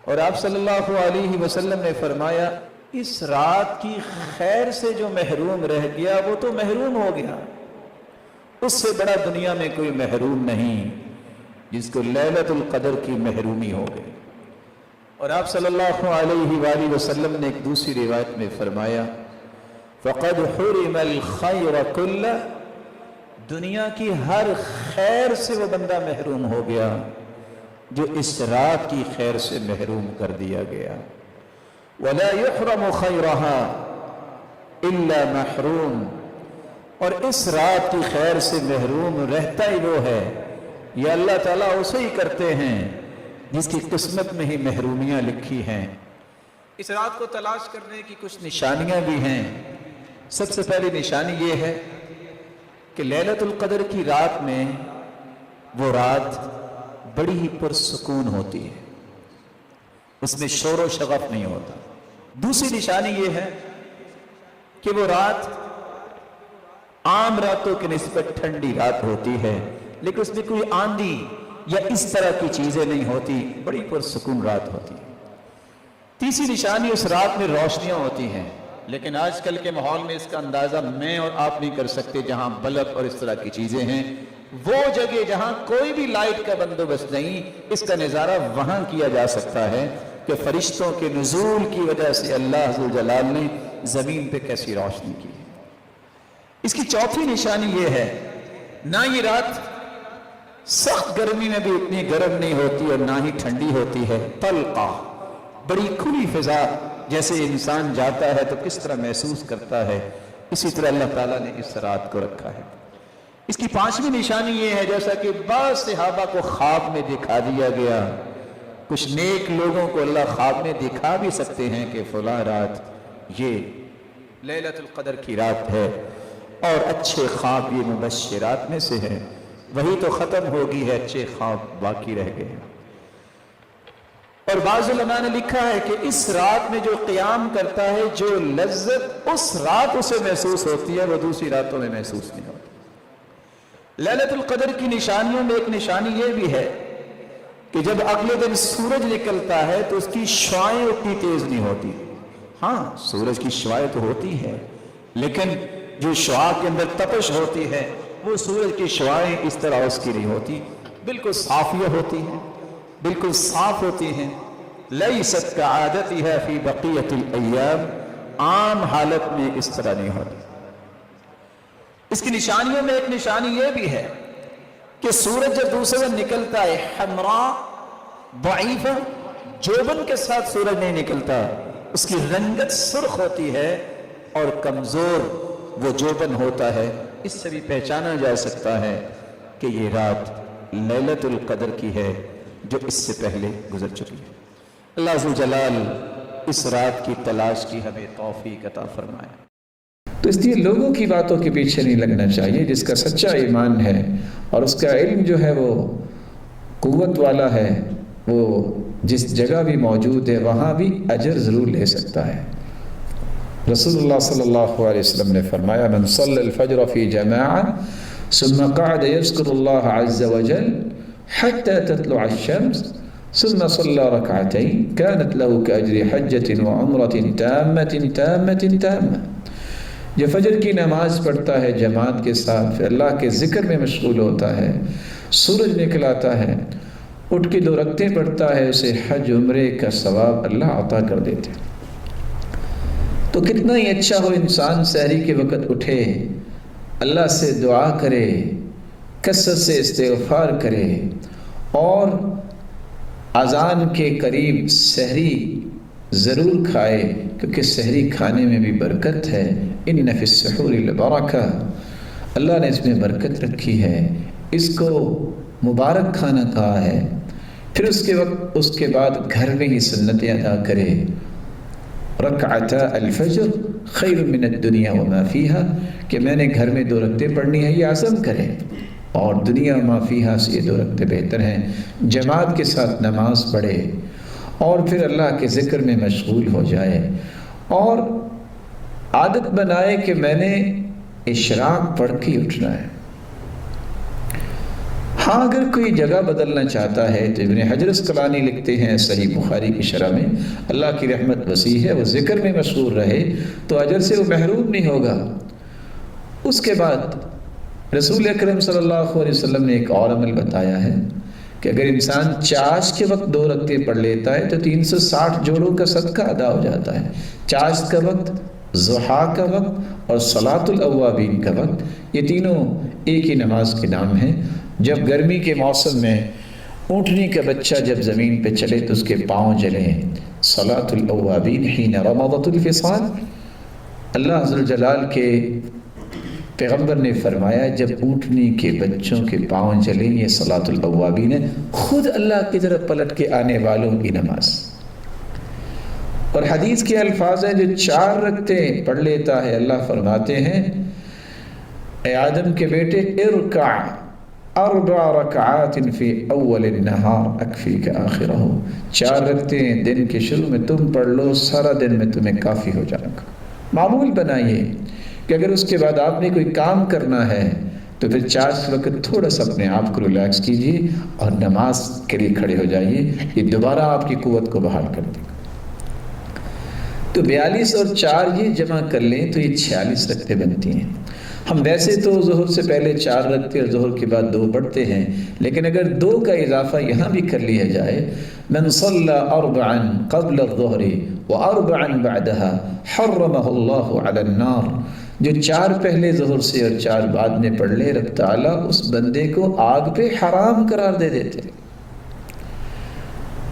اور آپ صلی اللہ علیہ وسلم نے فرمایا اس رات کی خیر سے جو محروم رہ گیا وہ تو محروم ہو گیا، اس سے بڑا دنیا میں کوئی محروم نہیں جس کو لیلۃ القدر کی محرومی ہو گئی۔ اور آپ صلی اللہ علیہ وآلہ وسلم نے ایک دوسری روایت میں فرمایا فقد حرم الخیر کلہ، دنیا کی ہر خیر سے وہ بندہ محروم ہو گیا جو اس رات کی خیر سے محروم کر دیا گیا۔ ولا يحرم خیرها الا محروم، اور اس رات کی خیر سے محروم رہتا ہی وہ ہے، یہ اللہ تعالیٰ اسے ہی کرتے ہیں جس کی قسمت میں ہی محرومیاں لکھی ہیں۔ اس رات کو تلاش کرنے کی کچھ نشانیاں بھی ہیں۔ سب سے پہلی نشانی یہ ہے کہ لیلۃ القدر کی رات میں وہ رات بڑی ہی پرسکون ہوتی ہے، اس میں شور و شغف نہیں ہوتا۔ دوسری نشانی یہ ہے کہ وہ رات عام راتوں کی نسبت ٹھنڈی رات ہوتی ہے، لیکن اس میں کوئی آندھی یا اس طرح کی چیزیں نہیں ہوتی، بڑی پرسکون رات ہوتی ہے۔ تیسری نشانی اس رات میں روشنیاں ہوتی ہیں، لیکن آج کل کے ماحول میں اس کا اندازہ میں اور آپ نہیں کر سکتے، جہاں بلب اور اس طرح کی چیزیں ہیں۔ وہ جگہ جہاں کوئی بھی لائٹ کا بندوبست نہیں، اس کا نظارہ وہاں کیا جا سکتا ہے کہ فرشتوں کے نزول کی وجہ سے اللہ ذوالجلال نے زمین پہ کیسی روشنی کی ہے۔ اس کی چوتھی نشانی یہ ہے نہ یہ رات سخت گرمی میں بھی اتنی گرم نہیں ہوتی اور نہ ہی ٹھنڈی ہوتی ہے، طلقہ، بڑی کھلی فضا، جیسے انسان جاتا ہے تو کس طرح محسوس کرتا ہے، اسی طرح اللہ تعالیٰ نے اس رات کو رکھا ہے۔ اس کی پانچویں نشانی یہ ہے جیسا کہ بعض صحابہ کو خواب میں دکھا دیا گیا، کچھ نیک لوگوں کو اللہ خواب میں دکھا بھی سکتے ہیں کہ فلاں رات یہ لیلۃ القدر کی رات ہے، اور اچھے خواب یہ مبشرات میں سے ہے، وہی تو ختم ہوگی ہے، اچھے خواب باقی رہ گئے ہیں۔ اور بعض علماء نے لکھا ہے کہ اس رات میں جو قیام کرتا ہے، جو لذت اس رات اسے محسوس ہوتی ہے وہ دوسری راتوں میں محسوس نہیں ہوتی۔ لیلۃ القدر کی نشانیوں میں ایک نشانی یہ بھی ہے کہ جب اگلے دن سورج نکلتا ہے تو اس کی شعاعیں اتنی تیز نہیں ہوتی۔ ہاں سورج کی شعاعیں تو ہوتی ہے، لیکن جو شعاع کے اندر تپش ہوتی ہے وہ سورج کی شعاعیں اس طرح اس کی نہیں ہوتی، بالکل صافیہ ہوتی ہیں، بالکل صاف ہوتی ہیں۔ لیست کعادتها فی بقیۃ الایام، عام حالت میں اس طرح نہیں ہوتی۔ اس کی نشانیوں میں ایک نشانی یہ بھی ہے کہ سورج جب دوسرے دن نکلتا ہے حمراء ضعیفہ، جوبن کے ساتھ سورج نہیں نکلتا، اس کی رنگت سرخ ہوتی ہے اور کمزور وہ جوبن ہوتا ہے۔ اس سے بھی پہچانا جا سکتا ہے کہ یہ رات لیلۃ القدر کی ہے جو اس سے پہلے گزر چکی ہے۔ اللہ ذوالجلال اس رات کی تلاش کی ہمیں توفیق عطا فرمائے۔ تو اس لیے لوگوں کی باتوں کے پیچھے نہیں لگنا چاہیے، جس کا سچا ایمان ہے اور اس کا علم جو ہے وہ قوت والا ہے، وہ جس جگہ بھی موجود ہے وہاں بھی اجر ضرور لے سکتا ہے۔ رسول اللہ صلی اللہ علیہ وسلم نے فرمایا من صلی الفجر فی جماعہ ثم قعد یذکر اللہ عز وجل حتی تطلع الشمس ثم صلى ركعتين كانت له كأجر حجة وعمرة تامة تامة تامة۔ جو فجر کی نماز پڑھتا ہے جماعت کے ساتھ، پھر اللہ کے ذکر میں مشغول ہوتا ہے، سورج نکل آتا ہے، اٹھ کے 2 رکعتیں پڑھتا ہے، اسے حج عمرے کا ثواب اللہ عطا کر دیتے۔ تو کتنا ہی اچھا ہو انسان سحری کے وقت اٹھے، اللہ سے دعا کرے، کثرت سے استغفار کرے، اور اذان کے قریب سحری ضرور کھائے، کیونکہ سحری کھانے میں بھی برکت ہے۔ ان فی السحور لبرکہ، اللہ نے اس میں برکت رکھی ہے، اس کو مبارک کھانا کہا ہے۔ پھر اس کے بعد گھر میں ہی سنتیں ادا کرے۔ رکعتا الفجر خیر من الدنیا وما فیہا، کہ میں نے گھر میں 2 رکعتیں پڑھنی ہے، یہ عزم کرے، اور دنیا وما فیہا سے یہ 2 رکعتیں بہتر ہیں۔ جماعت کے ساتھ نماز پڑھے اور پھر اللہ کے ذکر میں مشغول ہو جائے، اور عادت بنائے کہ میں نے اشراق پڑھ کے اٹھنا ہے۔ ہاں اگر کوئی جگہ بدلنا چاہتا ہے تو ابن حجر اسقلانی لکھتے ہیں صحیح بخاری کی شرح میں، اللہ کی رحمت وسیع ہے، وہ ذکر میں مشغول رہے تو اجر سے وہ محروم نہیں ہوگا۔ اس کے بعد رسول اکرم صلی اللہ علیہ وسلم نے ایک اور عمل بتایا ہے کہ اگر انسان چاشت کے وقت 2 رکعتیں پڑھ لیتا ہے تو 360 جوڑوں کا صدقہ ادا ہو جاتا ہے۔ چاشت کا وقت، ضحیٰ کا وقت اور صلاۃ الاوابین کا وقت، یہ تینوں ایک ہی نماز کے نام ہیں۔ جب گرمی کے موسم میں اونٹنی کا بچہ جب زمین پہ چلے تو اس کے پاؤں جلیں، صلاۃ الاوابین حین رمضت الفصال، اللہ عز و جلال کے پیغمبر نے فرمایا جب اونٹنی کے بچوں کے پاؤں جلیں یہ صلاۃ الاوابین ہے، خود اللہ کی طرف پلٹ کے آنے والوں کی نماز۔ اور حدیث کے الفاظ ہیں جو 4 رکعتیں پڑھ لیتا ہے، اللہ فرماتے ہیں اے آدم کے بیٹے ارکع 4 رکعات فی اول النہار اکفیک آخرہ، 4 رکعتیں دن کے شروع میں تم پڑھ لو، سارا دن میں تمہیں کافی ہو جائے گا۔ معمول بنائیے کہ اگر اس کے بعد آپ نے کوئی کام کرنا ہے تو پھر 4 وقت تھوڑا سا اپنے آپ کو ریلیکس کیجیے اور نماز کے لیے کھڑے ہو جائیے، یہ دوبارہ آپ کی قوت کو بحال کر دے گا۔ تو 42 اور 4 یہ جمع کر لیں تو یہ 46 رکعتیں بنتی ہیں۔ ہم ویسے تو ظہر سے پہلے 4 رکعتیں اور ظہر کے بعد 2 پڑھتے ہیں، لیکن اگر 2 کا اضافہ یہاں بھی کر لیا جائے، من صلی 4 قبل الظہر و4 بعدها حرمہ اللہ علی النار، جو 4 پہلے ظہر سے اور 4 بعد میں پڑھ لے، رب تعالیٰ اس بندے کو آگ پہ حرام قرار دے دیتے۔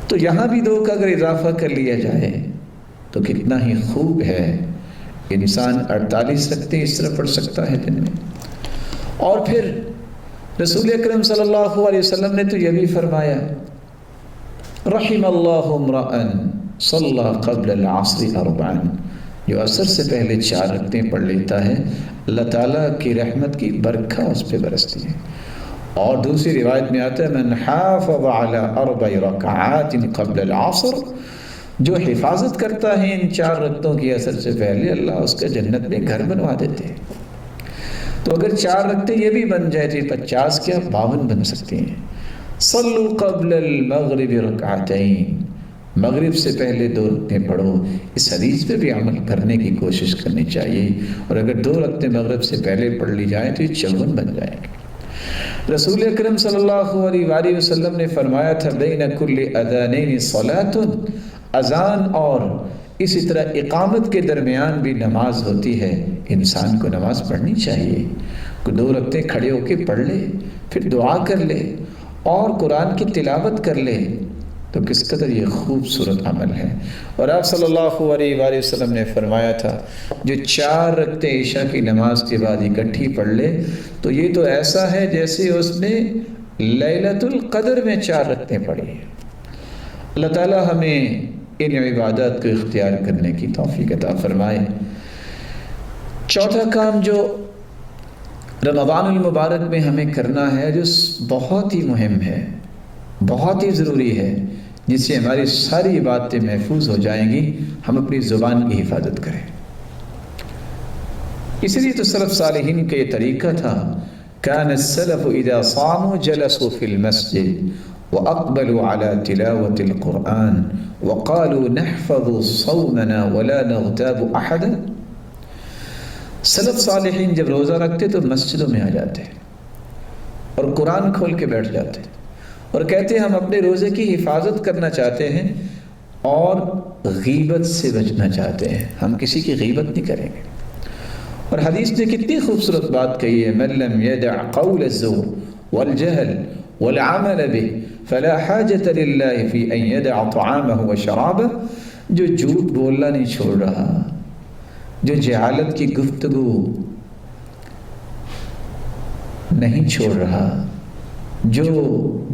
تو یہاں بھی 2 کا اگر اضافہ کر لیا جائے تو کتنا ہی خوب ہے، انسان 48 رکعتیں اس طرح پڑھ سکتا ہے دن میں۔ اور پھر رسول اکرم صلی اللہ علیہ وسلم نے تو یہ بھی فرمایا رحم اللہ امرأ صلی قبل العصر 4، جو عصر سے پہلے 4 رکعتیں پڑھ لیتا ہے اللہ تعالیٰ کی رحمت کی برکھا اس پہ برستی ہے۔ اور دوسری روایت میں آتا ہے من حافظ علی 4 رکعات قبل العصر، جو حفاظت کرتا ہے ان 4 رکعتوں کی عصر سے پہلے، اللہ اس کا جنت میں گھر بنوا دیتے ہیں۔ تو اگر 4 رکعتیں یہ بھی بن جائے تو 50 کیا 52 بن سکتی ہیں۔ صلو قبل المغرب رکعتین، مغرب سے پہلے 2 رکعتیں پڑھو، اس حدیث پہ بھی عمل کرنے کی کوشش کرنی چاہیے، اور اگر 2 رکعتیں مغرب سے پہلے پڑھ لی جائیں تو یہ 54 بن جائیں گے۔ رسول اکرم صلی اللہ علیہ وآلہ وسلم نے فرمایا تھا بین کل اذانین صلاۃ، اذان اور اسی طرح اقامت کے درمیان بھی نماز ہوتی ہے، انسان کو نماز پڑھنی چاہیے۔ 2 رکعتیں کھڑے ہو کے پڑھ لے، پھر دعا کر لے اور قرآن کی تلاوت کر لے، تو کس قدر یہ خوبصورت عمل ہے۔ اور آپ صلی اللہ علیہ وآلہ وسلم نے فرمایا تھا جو 4 رکعتیں عشاء کی نماز کے بعد اکٹھی پڑھ لے تو یہ تو ایسا ہے جیسے اس نے لیلۃ القدر میں 4 رکعتیں پڑھی ہیں۔ اللہ تعالیٰ ہمیں ان عبادات کو اختیار کرنے کی توفیق عطا فرمائے۔ چوتھا کام جو رمضان المبارک میں ہمیں کرنا ہے، جو بہت ہی مہم ہے، بہت ہی ضروری ہے، جس سے ہماری ساری عبادتیں محفوظ ہو جائیں گی، ہم اپنی زبان کی حفاظت کریں۔ اس لیے تو سلف صالحین کا یہ طریقہ تھا، کان السلف اذا صاموا جلسوا في المسجد وأقبلوا على تلاوة القرآن وقالوا نحفظ صومنا ولا نغتاب أحدا۔ سلف صالحین جب روزہ رکھتے تو مسجدوں میں آ جاتے اور قرآن کھول کے بیٹھ جاتے اور کہتے ہیں ہم اپنے روزے کی حفاظت کرنا چاہتے ہیں اور غیبت سے بچنا چاہتے ہیں، ہم کسی کی غیبت نہیں کریں گے۔ اور حدیث نے کتنی خوبصورت بات کہی ہے، من لم يدع قول الزور والجهل والعمل به فلا حاجة لله في ان يدع طعامه وشرابه، جو جھوٹ بولنا نہیں چھوڑ رہا، جو جہالت کی گفتگو نہیں چھوڑ رہا، جو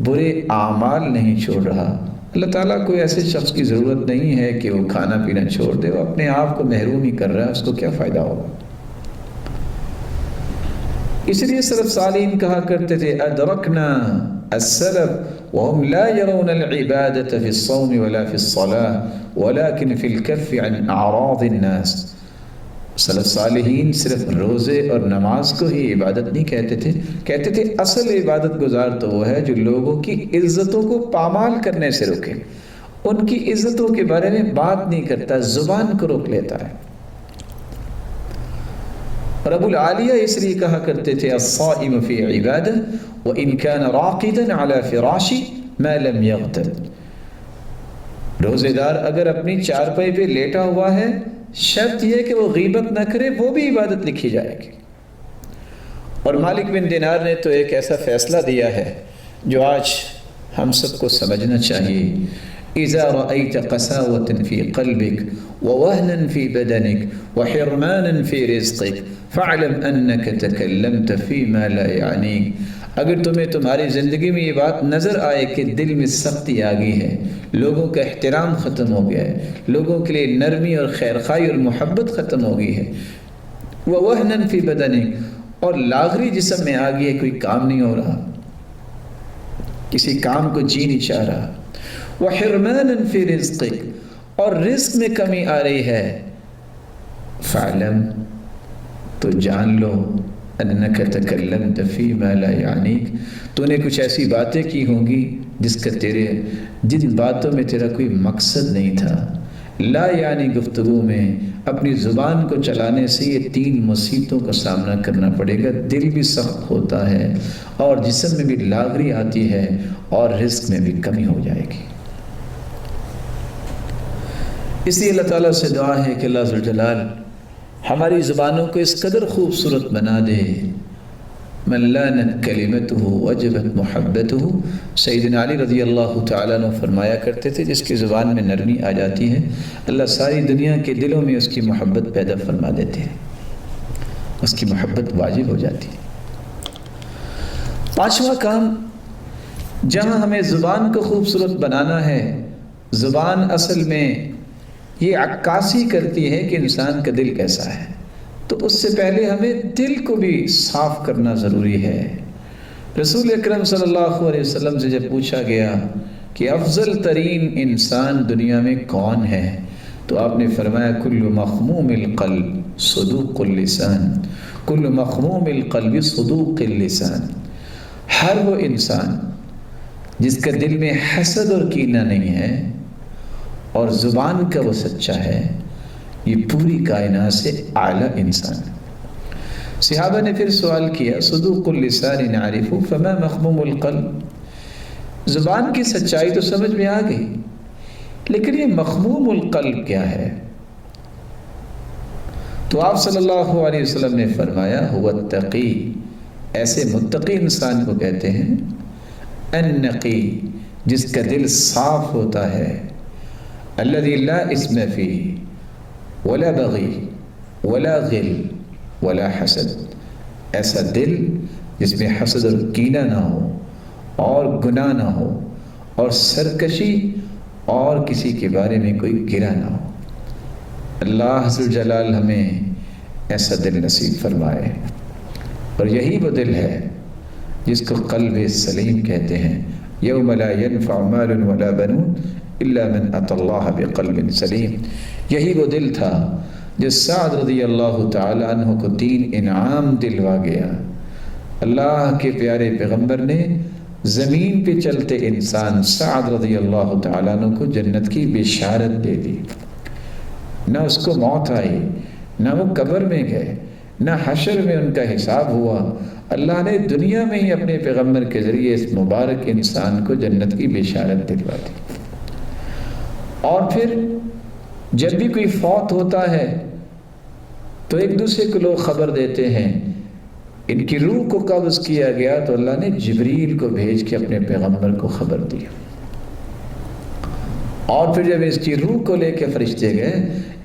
برے اعمال نہیں چھوڑ رہا، اللہ تعالیٰ کو ایسے شخص کی ضرورت نہیں ہے کہ وہ کھانا پینا چھوڑ دے، وہ اپنے آپ کو محروم ہی کر رہا ہے، اس کو کیا فائدہ ہوگا۔ اس لیے سلف صالحین کہا کرتے تھے ادرکنا السلف وهم لا يرون العبادة في الصوم ولا في الصلاة ولكن في الكف عن اعراض الناس۔ سلف صالحین صرف روزے اور نماز کو ہی عبادت نہیں کہتے تھے اصل عبادت گزار تو وہ ہے جو لوگوں کی عزتوں کو پامال کرنے سے روکے، ان کی عزتوں کے بارے میں بات نہیں کرتا، زبان کو روک لیتا ہے۔ اور ابو العالیہ اس لیے کہا کرتے تھے الصائم فی عبادہ وان کان راقدا علی فراشی ما لم یغتب، روزے دار اگر اپنی چارپائی پہ لیٹا ہوا ہے شرط یہ کہ وہ غیبت نہ کرے، وہ بھی عبادت لکھی جائے گی۔ اور مالک بن دینار نے تو ایک ایسا فیصلہ دیا ہے جو آج ہم سب کو سمجھنا چاہیے، اذا رأيت قساوة في قلبك ووهنا في بدنك وحرمانا في رزقك فاعلم انك تكلمت فيما لا يعنيك، اگر تمہیں تمہاری زندگی میں یہ بات نظر آئے کہ دل میں سختی آ گئی ہے، لوگوں کا احترام ختم ہو گیا ہے، لوگوں کے لیے نرمی اور خیرخواہی اور محبت ختم ہو گئی ہے، ووهنا في بدنك، اور لاغری جسم میں آ گئی ہے، کوئی کام نہیں ہو رہا، کسی کام کو جی نہیں چاہ رہا، وَحِرْمَانًا فِي رِزْقِكَ، اور رزق میں کمی آ رہی ہے، فَعْلَمْ، تو جان لو، أَنَّكَ تَكَلَّمْتَ فِي مَا لَا يَعْنِيكَ، تو نے کچھ ایسی باتیں کی ہوں گی جن باتوں میں تیرا کوئی مقصد نہیں تھا۔ لا یعنی گفتگو میں اپنی زبان کو چلانے سے یہ 3 مصیبتوں کا سامنا کرنا پڑے گا، دل بھی سخت ہوتا ہے اور جسم میں بھی لاغری آتی ہے اور رزق میں بھی کمی ہو جائے گی۔ اس لیے اللہ تعالیٰ سے دعا ہے کہ اللہ ذوالجلال ہماری زبانوں کو اس قدر خوبصورت بنا دے، من لانت کلمتہ وجبت محبتہ، سیدنا علی رضی اللہ تعالیٰ عنہ فرمایا کرتے تھے جس کی زبان میں نرمی آ جاتی ہے اللہ ساری دنیا کے دلوں میں اس کی محبت پیدا فرما دیتے ہیں، اس کی محبت واجب ہو جاتی ہے۔ 5واں کام جہاں ہمیں زبان کو خوبصورت بنانا ہے، زبان اصل میں یہ عکاسی کرتی ہے کہ انسان کا دل کیسا ہے، تو اس سے پہلے ہمیں دل کو بھی صاف کرنا ضروری ہے۔ رسول اکرم صلی اللہ علیہ وسلم سے جب پوچھا گیا کہ افضل ترین انسان دنیا میں کون ہے تو آپ نے فرمایا کل مخموم القلب صدوق اللسان، کل مخموم القلب صدوق اللسان، ہر وہ انسان جس کا دل میں حسد اور کینہ نہیں ہے اور زبان کا وہ سچا ہے، یہ پوری کائنات سے اعلیٰ انسان ہے۔ صحابہ نے پھر سوال کیا صدوق اللسان نعرف فما مخموم القلب، زبان کی سچائی تو سمجھ میں آ گئی لیکن یہ مخموم القلب کیا ہے؟ تو آپ صلی اللہ علیہ وسلم نے فرمایا هو التقی، ایسے متقی انسان کو کہتے ہیں، النقی، جس کا دل صاف ہوتا ہے، الذی لا اسم فیہ ولا بغی ولا غل ولا حسد، ایسا دل جس میں حسد اور کینہ نہ ہو اور گناہ نہ ہو اور سرکشی اور کسی کے بارے میں کوئی گرہ نہ ہو۔ اللہ ذوالجلال ہمیں ایسا دل نصیب فرمائے، اور یہی وہ دل ہے جس کو قلب سلیم کہتے ہیں، یوم لا ينفع مال ولا بنون الا من اتى اللہ بقلب سلیم۔ یہی وہ دل تھا جو سعد رضی اللہ تعالی عنہ کو 3 انعام دلوا گیا۔ اللہ کے پیارے پیغمبر نے زمین پہ چلتے انسان سعد رضی اللہ تعالی عنہ کو جنت کی بشارت دے دی، نہ اس کو موت آئی، نہ وہ قبر میں گئے، نہ حشر میں ان کا حساب ہوا، اللہ نے دنیا میں ہی اپنے پیغمبر کے ذریعے اس مبارک انسان کو جنت کی بشارت دلوا دی۔ اور پھر جب بھی کوئی فوت ہوتا ہے تو ایک دوسرے کو لوگ خبر دیتے ہیں، ان کی روح کو قبض کیا گیا تو اللہ نے جبریل کو بھیج کے اپنے پیغمبر کو خبر دی، اور پھر جب اس کی روح کو لے کے فرشتے گئے،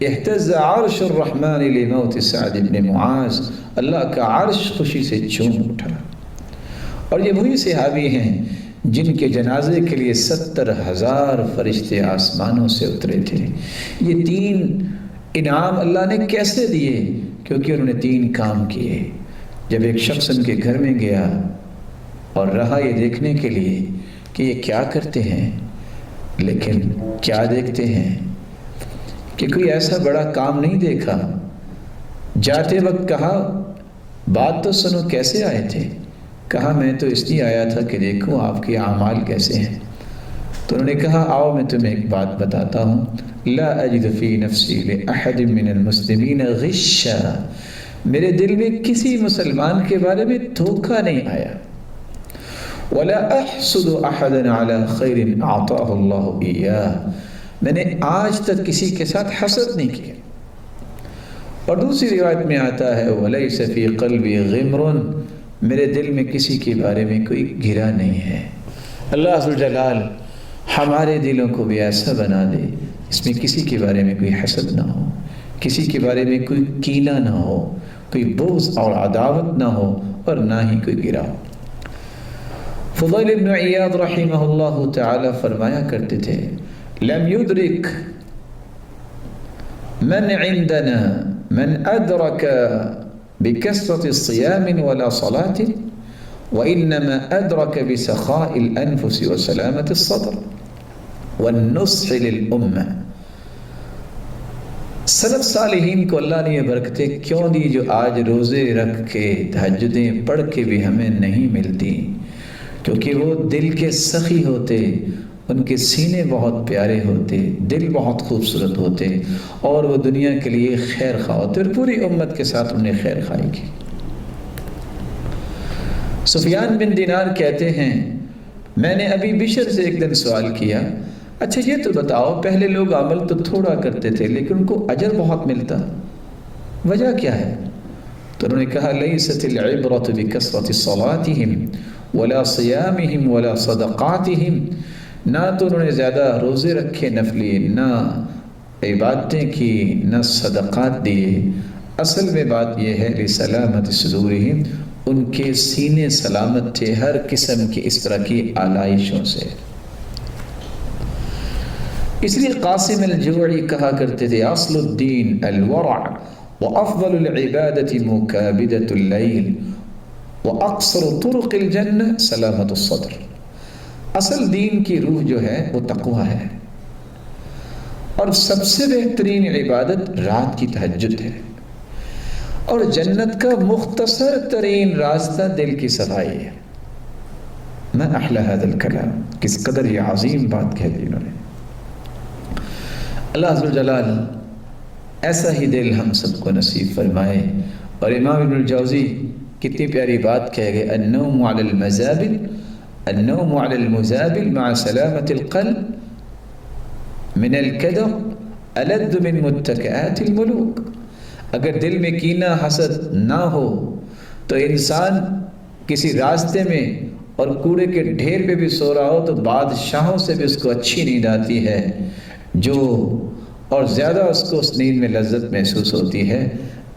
اہتز عرش الرحمن لموت سعد بن معاذ، اللہ کا عرش خوشی سے جھوم اٹھا۔ اور یہ وہی صحابی ہیں جن کے جنازے کے لیے 70,000 فرشتے آسمانوں سے اترے تھے۔ یہ 3 انعام اللہ نے کیسے دیے؟ کیونکہ انہوں نے 3 کام کیے۔ جب ایک شخص ان کے گھر میں گیا اور رہا یہ دیکھنے کے لیے کہ یہ کیا کرتے ہیں، لیکن کیا دیکھتے ہیں کہ کوئی ایسا بڑا کام نہیں دیکھا جاتے وقت کہا بات تو سنو، کیسے آئے تھے؟ کہا میں تو اس لیے آیا تھا کہ دیکھوں آپ کے اعمال کیسے ہیں۔ تو انہوں نے کہا آؤ میں تمہیں ایک بات بتاتا ہوں، لا اجد فی نفسی لأحد من المسلمین غشا، میرے دل میں کسی مسلمان کے بارے میں دھوکہ نہیں آیا، ولا احسد احدا علی خیر اعطاہ اللہ ایاہ، میں نے آج تک کسی کے ساتھ حسد نہیں کیا۔ اور دوسری روایت میں آتا ہے ولیس فی قلبی غمر، میرے دل میں کسی کے بارے میں کوئی گرا نہیں ہے۔ اللہ عز و جلال ہمارے دلوں کو بھی ایسا بنا دے اس میں کسی کے بارے میں کوئی حسد نہ ہو، کسی کے بارے میں کوئی کینہ نہ ہو، کوئی بغض اور عداوت نہ ہو، اور نہ ہی کوئی گرا ہو۔ فضیل ابن عیاض رحمہ اللہ تعالی فرمایا کرتے تھے لم یدرک من عندنا من ادرک بکثرت الصیام ولا صلاة وانما ادرک بسخاء الانفس وسلامة الصدر والنصح للامة۔ سلف صالحین کو اللہ نے یہ برکتیں کیوں دی جو آج روزے رکھ کے تہجدیں پڑھ کے بھی ہمیں نہیں ملتی؟ کیونکہ وہ دل کے سخی ہوتے، ان کے سینے بہت پیارے ہوتے، دل بہت خوبصورت ہوتے، اور وہ دنیا کے لیے خیر خواہ ہوتے، اور پوری امت کے ساتھ انہوں نے خیر خواہی کی۔ سفیان بن دینار کہتے ہیں میں نے ابھی بشر سے ایک دن سوال کیا، اچھا یہ تو بتاؤ پہلے لوگ عمل تو تھوڑا کرتے تھے لیکن ان کو اجر بہت ملتا، وجہ کیا ہے؟ تو انہوں نے کہا لیست العبرۃ بکثرۃ صلاتہم ولا صیامہم ولا صدقاتہم، نہ تو انہوں نے زیادہ روزے رکھے نفلی، نہ عبادتیں کی، نہ صدقات دیے، اصل میں بات یہ ہے لسلامت صدورہم، ان کے سینے سلامت تھے ہر قسم کی اس طرح کی آلائشوں سے۔ اس لیے قاسم الجوعی کہا کرتے تھے اصل الدین الورع وافضل العبادت مکابدۃ اللیل واقصر طرق الجنہ سلامت الصدر، اصل دین کی روح جو ہے وہ تقوی ہے، اور سب سے بہترین عبادت رات کی تہجد ہے، اور جنت کا مختصر ترین راستہ دل کی صفائی ہے۔ ما احلى هذا الكلام، کس قدر یہ عظیم بات کہہ دی انہوں نے۔ اللہ عز و جلال ایسا ہی دل ہم سب کو نصیب فرمائے۔ اور امام ابن الجوزی کتنی پیاری بات کہہ گئے النوم علی المزابل، النوم علی المزابل مع سلامت القلب من الکدر الذ من متکئات الملوک، اگر دل میں کینہ حسد نہ ہو تو انسان کسی راستے میں اور کوڑے کے ڈھیر پہ بھی سو رہا ہو تو بادشاہوں سے بھی اس کو اچھی نیند آتی ہے، جو اور زیادہ اس کو اس نیند میں لذت محسوس ہوتی ہے،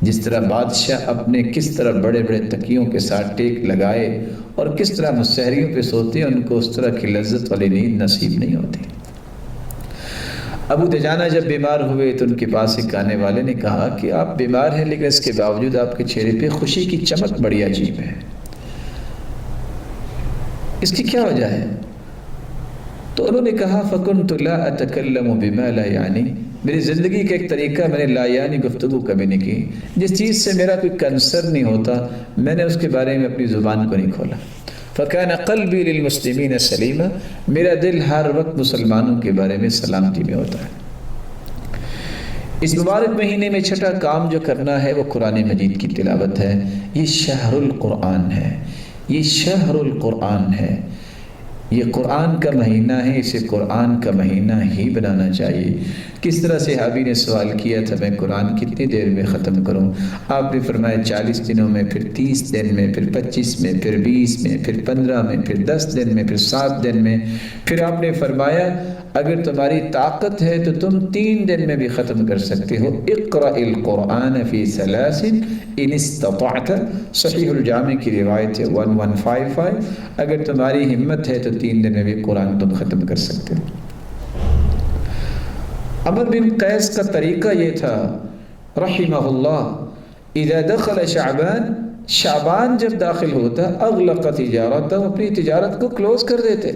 جس طرح بادشاہ اپنے کس طرح بڑے بڑے تکیوں کے ساتھ ٹیک لگائے اور کس طرح مسحریوں پہ سوتے ہیں، ان کو اس طرح کی لذت والی نیند نصیب نہیں ہوتی۔ ابو دجانہ جب بیمار ہوئے تو ان کے پاس ایک آنے والے نے کہا کہ آپ بیمار ہیں لیکن اس کے باوجود آپ کے چہرے پہ خوشی کی چمک بڑی عجیب ہے، اس کی کیا وجہ ہے؟ تو انہوں نے کہا فَكُنْتُ لَا أَتَكَلَّمُ بِمَا لَا يَعْنِي، میری زندگی کا ایک طریقہ میں نے لا یعنی گفتگو کبھی نہیں کی، جس چیز سے میرا کوئی کنسر نہیں ہوتا میں نے اس کے بارے میں اپنی زبان کو نہیں کھولا۔ فَكَانَ قَلْبِي لِلْمُسْلِمِينَ سَلِيمًا، میرا دل ہر وقت مسلمانوں کے بارے میں سلامتی میں ہوتا ہے۔ اس مبارک مہینے میں چھٹا کام جو کرنا ہے وہ قرآن مجید کی تلاوت ہے۔ یہ شہر القرآن ہے، یہ شہر القرآن ہے، یہ قرآن کا مہینہ ہے، اسے قرآن کا مہینہ ہی بنانا چاہیے۔ کس طرح صحابی نے سوال کیا تھا میں قرآن کتنی دیر میں ختم کروں؟ آپ نے فرمایا 40 دنوں میں، پھر 30 دن میں، پھر 25 میں، پھر 20 میں، پھر 15 میں، پھر 10 دن میں، پھر 7 دن میں۔ پھر آپ نے فرمایا اگر تمہاری طاقت ہے تو تم 3 دن میں بھی ختم کر سکتے ہو۔ اقرأ القرآن فی 3 ان استطعت، صحیح الجامع کی روایت ہے 1155، اگر تمہاری ہمت ہے تو 3 دن میں بھی قرآن تم ختم کر سکتے ہو۔ عمر بن قیس کا طریقہ یہ تھا رحمہ اللہ، اذا دخل شعبان، شعبان جب داخل ہوتا اغلق تجارتہ، اپنی تجارت کو کلوز کر دیتے،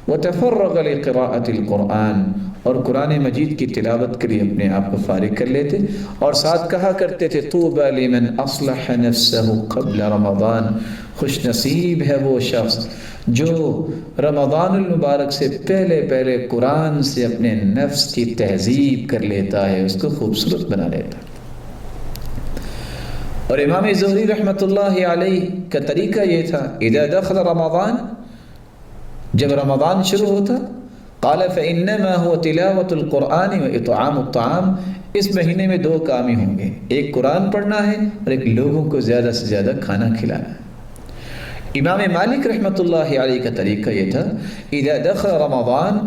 وتفرغ لقراءة القرآن، اور قرآن مجید کی تلاوت کے لیے اپنے آپ کو فارغ کر لیتے، اور ساتھ کہا کرتے تھے طوبى لمن اصلح نفسه قبل رمضان، خوش نصیب ہے وہ شخص جو رمضان المبارک سے پہلے قرآن سے اپنے نفس کی تہذیب کر لیتا ہے، اس کو خوبصورت بنا لیتا ہے۔ اور امام زہری رحمۃ اللہ علیہ کا طریقہ یہ تھا، اذا دخل رمضان، جب رمضان شروع ہوتا، قال فإنما هو تلاوة القرآن وإطعام الطعام، اس مہینے میں دو کام ہی ہوں گے، ایک قرآن پڑھنا ہے اور ایک لوگوں کو زیادہ سے زیادہ کھانا کھلانا ہے۔ امام مالک رحمۃ اللہ علیہ کا طریقہ یہ تھا، اذا دخل رمضان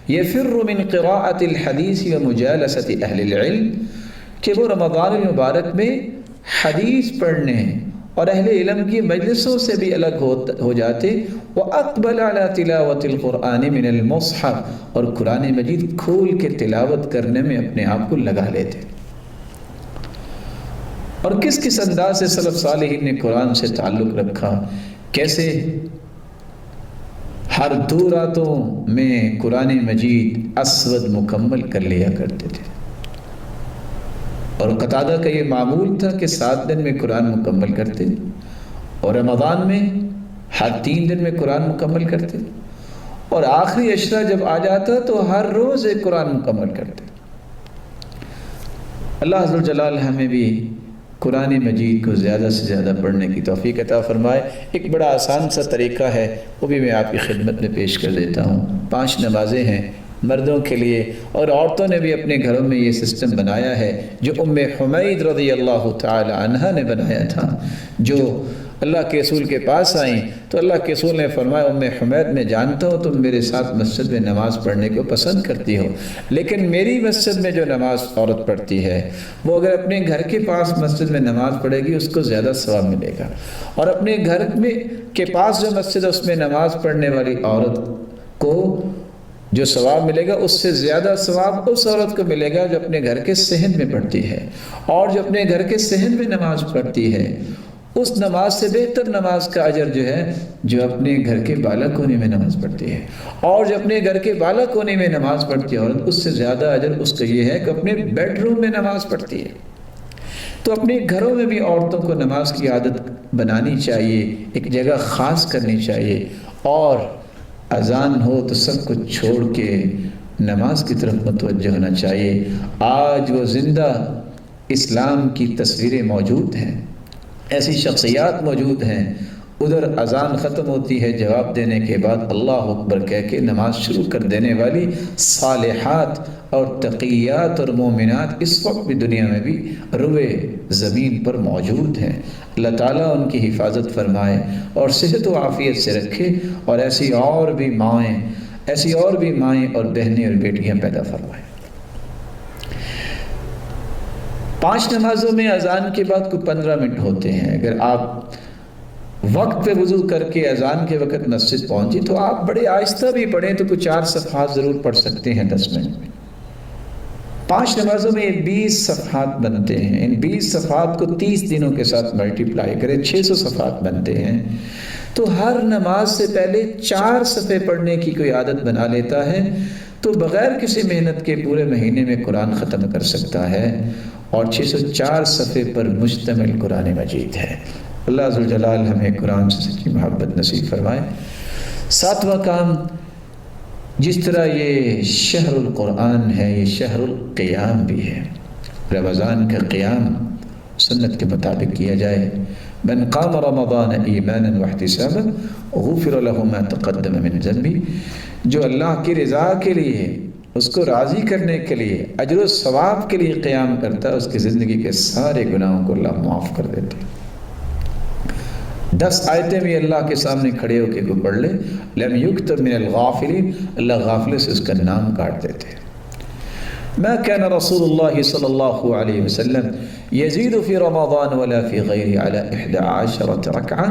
يفر من قراءة الحديث ومجالسة اہل العلم، کہ وہ رمضان المبارک میں حدیث پڑھنے اور اہل علم کی مجلسوں سے بھی الگ ہو جاتے، وَأَقْبَلَ عَلَى تِلَاوَةِ الْقُرْآنِ مِنَ الْمُصْحَفِ، اور قرآن مجید کھول کے تلاوت کرنے میں اپنے آپ کو لگا لیتے۔ اور کس کس انداز سے سلف صالحین نے قرآن سے تعلق رکھا، کیسے ہر 2 راتوں میں قرآن مجید اسود مکمل کر لیا کرتے تھے۔ اور قتادہ کا یہ معمول تھا کہ 7 دن میں قرآن مکمل کرتے، اور رمضان میں ہر 3 دن میں قرآن مکمل کرتے، اور آخری عشرہ جب آ جاتا تو ہر روز ایک قرآن مکمل کرتے۔ اللہ عز و جلال ہمیں بھی قرآن مجید کو زیادہ سے زیادہ پڑھنے کی توفیق عطا فرمائے۔ ایک بڑا آسان سا طریقہ ہے، وہ بھی میں آپ کی خدمت میں پیش کر دیتا ہوں۔ 5 نمازیں ہیں مردوں کے لیے، اور عورتوں نے بھی اپنے گھروں میں یہ سسٹم بنایا ہے جو ام حمید رضی اللہ تعالی عنہا نے بنایا تھا۔ جو اللہ کے رسول کے پاس آئیں تو اللہ کے رسول نے فرمایا، ام حمید میں جانتا ہوں تم میرے ساتھ مسجد میں نماز پڑھنے کو پسند کرتی ہو، لیکن میری مسجد میں جو نماز عورت پڑھتی ہے وہ اگر اپنے گھر کے پاس مسجد میں نماز پڑھے گی اس کو زیادہ ثواب ملے گا، اور اپنے گھر میں کے پاس جو مسجد ہے اس میں نماز پڑھنے والی عورت کو جو ثواب ملے گا اس سے زیادہ ثواب اس عورت کو ملے گا جو اپنے گھر کے صحن میں پڑھتی ہے، اور جو اپنے گھر کے صحن میں نماز پڑھتی ہے اس نماز سے بہتر نماز کا اجر جو ہے جو اپنے گھر کے بالا کونے میں نماز پڑھتی ہے، اور جو اپنے گھر کے بالا کونے میں نماز پڑھتی ہے عورت اس سے زیادہ اجر اس کا یہ ہے کہ اپنے بیڈ روم میں نماز پڑھتی ہے۔ تو اپنے گھروں میں بھی عورتوں کو نماز کی عادت بنانی چاہیے، ایک جگہ خاص کرنی چاہیے، اور اذان ہو تو سب کچھ چھوڑ کے نماز کی طرف متوجہ ہونا چاہیے۔ آج وہ زندہ اسلام کی تصویریں موجود ہیں، ایسی شخصیات موجود ہیں، ادھر اذان ختم ہوتی ہے، جواب دینے کے بعد اللہ اکبر کہہ کے نماز شروع کر دینے والی صالحات اور تقیات اور مومنات اس وقت بھی دنیا میں بھی روئے زمین پر موجود ہیں۔ اللہ تعالیٰ ان کی حفاظت فرمائے اور صحت و عافیت سے رکھے، اور ایسی اور بھی مائیں اور بہنیں اور بیٹیاں پیدا فرمائے۔ 5 نمازوں میں اذان کے بعد کوئی 15 منٹ ہوتے ہیں۔ اگر آپ وقت پہ وضو کر کے اذان کے وقت مسجد پہنچی تو آپ بڑے آہستہ بھی پڑھیں تو کوئی 4 صفحات ضرور پڑھ سکتے ہیں 10 منٹ میں۔ 5 نمازوں میں 20 صفحات بنتے ہیں، ان 20 صفحات کو 30 دنوں کے ساتھ ملٹیپلائی کریں، 600 صفحات بنتے ہیں۔ تو ہر نماز سے پہلے 4 صفحے پڑھنے کی کوئی عادت بنا لیتا ہے تو بغیر کسی محنت کے پورے مہینے میں قرآن ختم کر سکتا ہے، اور 604 صفحے پر مشتمل قرآن مجید ہے۔ اللہ عز و جلال ہمیں قرآن سے سچی محبت نصیب فرمائے۔ 7واں کام، جس طرح یہ شہر القرآن ہے یہ شہر القیام بھی ہے۔ رمضان کا قیام سنت کے مطابق کیا جائے۔ من قام رمضان ایمانا واحتسابا غفر له ما تقدم من ذنبه، جو اللہ کی رضا کے لیے، اس کو راضی کرنے کے لیے، اجر و ثواب کے لیے قیام کرتا ہے، اس کی زندگی کے سارے گناہوں کو اللہ معاف کر دیتے ہیں۔ 10 آیتیں بھی اللہ کے سامنے کھڑے ہو کے کوئی پڑھ لے، لم یکتب من الغافلین، اللہ غافل سے اس کا نام کاٹ دیتے ہیں۔ ما كان رسول الله صلی اللہ علیہ وسلم یزید فی رمضان ولا فی غیرہ علی 11 رکعہ۔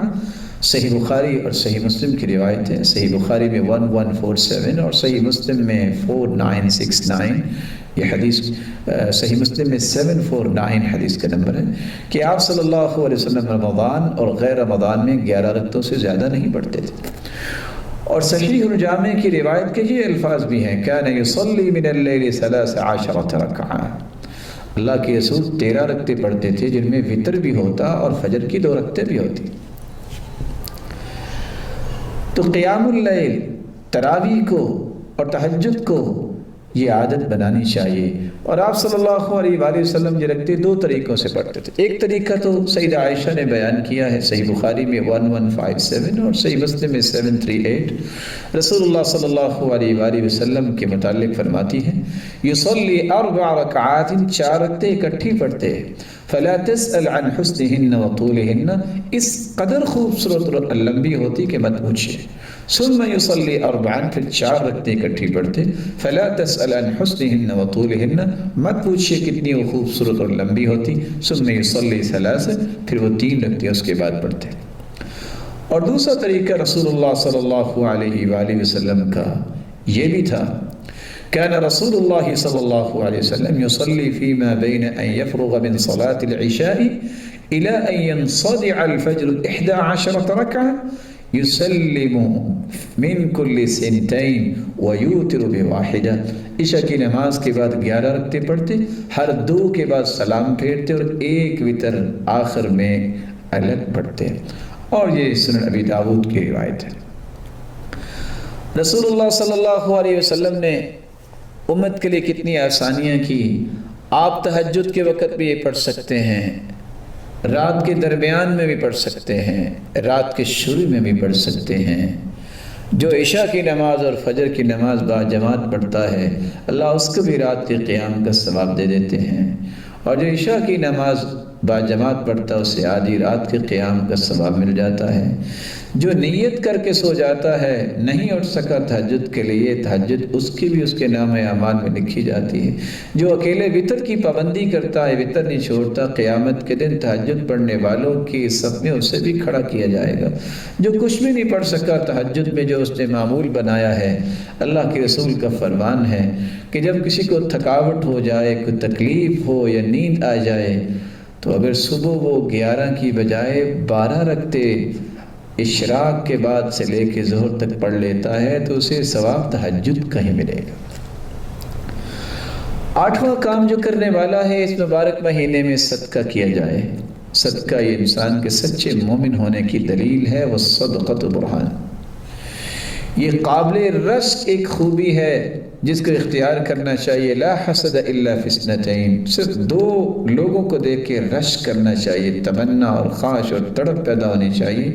صحیح بخاری اور صحیح مسلم کی روایت ہے، صحیح بخاری میں 1147 اور صحیح مسلم میں 4969 یہ حدیث، صحیح مسلم میں 749 حدیث کا نمبر ہے کہ آپ صلی اللہ علیہ وسلم رمضان اور غیر رمضان میں 11 رکعتوں سے زیادہ نہیں پڑھتے تھے۔ اور صحیح الجامع کی روایت کے یہ الفاظ بھی ہیں کان یصلی من اللیل 13 رکعہ، اللہ کے رسول 13 رکعتیں پڑھتے تھے جن میں وتر بھی ہوتا اور فجر کی 2 رکعتیں بھی ہوتی۔ تو قیام اللیل، تراویح کو اور تہجد کو یہ عادت بنانی چاہیے۔ اور آپ صلی اللہ علیہ وآلہ وسلم یہ رکھتے 2 طریقوں سے پڑھتے تھے۔ ایک طریقہ تو سیدہ عائشہ نے بیان کیا ہے، صحیح بخاری میں 1157 اور صحیح مسلم میں 738۔ رسول اللہ صلی اللہ علیہ وآلہ وسلم کے متعلق فرماتی ہیں یصلی 4 رکعات، 4 رکعتیں اکٹھی پڑھتے، فلا تسأل عن حسنہن وطولہن، اس قدر خوبصورت اور لمبی ہوتی کہ مت پوچھئے۔ ثم یصلی 4، پھر 4 رکعتیں اکٹھی پڑھتے، فلا تسأل عن حسنہن وطولہن، مت پوچھئے کتنی وہ خوبصورت اور لمبی ہوتی۔ ثم یصلی 3، پھر وہ 3 رکعتیں اس کے بعد پڑھتے۔ اور دوسرا طریقہ رسول اللہ صلی اللہ علیہ وآلہ وسلم کا یہ بھی تھا، كان رسول الله صلى الله عليه وسلم يصلي فيما بين أن يفرغ من صلاة العشاء إلى أن ينصدع الفجر 11 ركعة يسلم من كل 2 ويوتر ب1۔ عشاء کی نماز کے بعد 11 رکعتیں پڑھتے، ہر 2 کے بعد سلام پھیرتے اور 1 وتر آخر میں الگ پڑھتے۔ اور یہ سنن ابی داؤد کی روایت ہے۔ رسول اللہ صلی اللہ علیہ وسلم نے امت کے لیے کتنی آسانیاں کی۔ آپ تہجد کے وقت بھی یہ پڑھ سکتے ہیں، رات کے درمیان میں بھی پڑھ سکتے ہیں، رات کے شروع میں بھی پڑھ سکتے ہیں۔ جو عشاء کی نماز اور فجر کی نماز با جماعت پڑھتا ہے اللہ اس کو بھی رات کے قیام کا ثواب دے دیتے ہیں، اور جو عشاء کی نماز با جماعت پڑھتا ہے اسے آدھی رات کے قیام کا ثواب مل جاتا ہے۔ جو نیت کر کے سو جاتا ہے نہیں اٹھ سکا تہجد کے لیے، تہجد اس کی بھی اس کے نام اعمال میں لکھی جاتی ہے۔ جو اکیلے وتر کی پابندی کرتا ہے، وتر نہیں چھوڑتا، قیامت کے دن تہجد پڑھنے والوں کی صف میں اسے بھی کھڑا کیا جائے گا۔ جو کچھ بھی نہیں پڑھ سکا تہجد میں، جو اس نے معمول بنایا ہے، اللہ کے رسول کا فرمان ہے کہ جب کسی کو تھکاوٹ ہو جائے، کوئی تکلیف ہو یا نیند آ جائے تو اگر صبح وہ 11 کی بجائے 12 رکعتیں اشراق کے بعد سے لے کے ظہر تک پڑھ لیتا ہے تو اسے ثواب تہجد کا ہی ملے گا۔ 8واں کام جو کرنے والا ہے اس مبارک مہینے میں صدقہ کیا جائے۔ صدقہ یہ انسان کے سچے مومن ہونے کی دلیل ہے، والصدقۃ برہان۔ یہ قابل رشک ایک خوبی ہے جس کو اختیار کرنا چاہیے۔ لا حسد الا فی اثنتین، صرف 2 لوگوں کو دیکھ کے رشک کرنا چاہیے، تمنا اور خواہش اور تڑپ پیدا ہونی چاہیے۔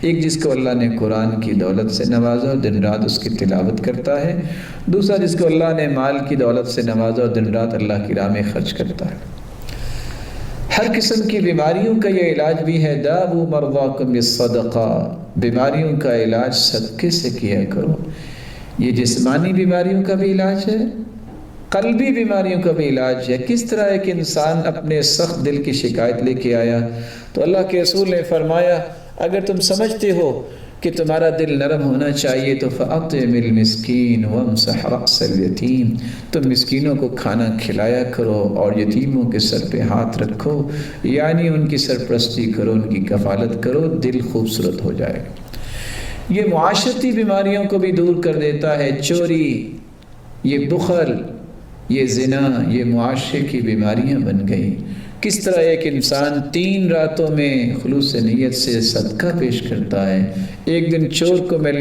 ایک جس کو اللہ نے قرآن کی دولت سے نوازا اور دن رات اس کی تلاوت کرتا ہے، دوسرا جس کو اللہ نے مال کی دولت سے نوازا اور دن رات اللہ کی راہ میں خرچ کرتا ہے۔ ہر قسم کی بیماریوں کا یہ علاج بھی ہے، داؤ مرضاکم بالصدقہ، بیماریوں کا علاج صدقے سے کیا کرو۔ یہ جسمانی بیماریوں کا بھی علاج ہے، قلبی بیماریوں کا بھی علاج ہے۔ کس طرح ایک انسان اپنے سخت دل کی شکایت لے کے آیا تو اللہ کے رسول نے فرمایا اگر تم سمجھتے ہو کہ تمہارا دل نرم ہونا چاہیے تو فَأَطْعِمِ الْمِسْكِينَ وَامْسَحْ رَأْسَ الْيَتِيمِ، تم مسکینوں کو کھانا کھلایا کرو اور یتیموں کے سر پہ ہاتھ رکھو، یعنی ان کی سرپرستی کرو، ان کی کفالت کرو، دل خوبصورت ہو جائے گا۔ یہ معاشرتی بیماریوں کو بھی دور کر دیتا ہے۔ چوری، یہ بخل، یہ زنا، یہ معاشرے کی بیماریاں بن گئی۔ کس طرح ایک انسان 3 راتوں میں خلوص نیت سے صدقہ پیش کرتا ہے، ایک دن چور کو مل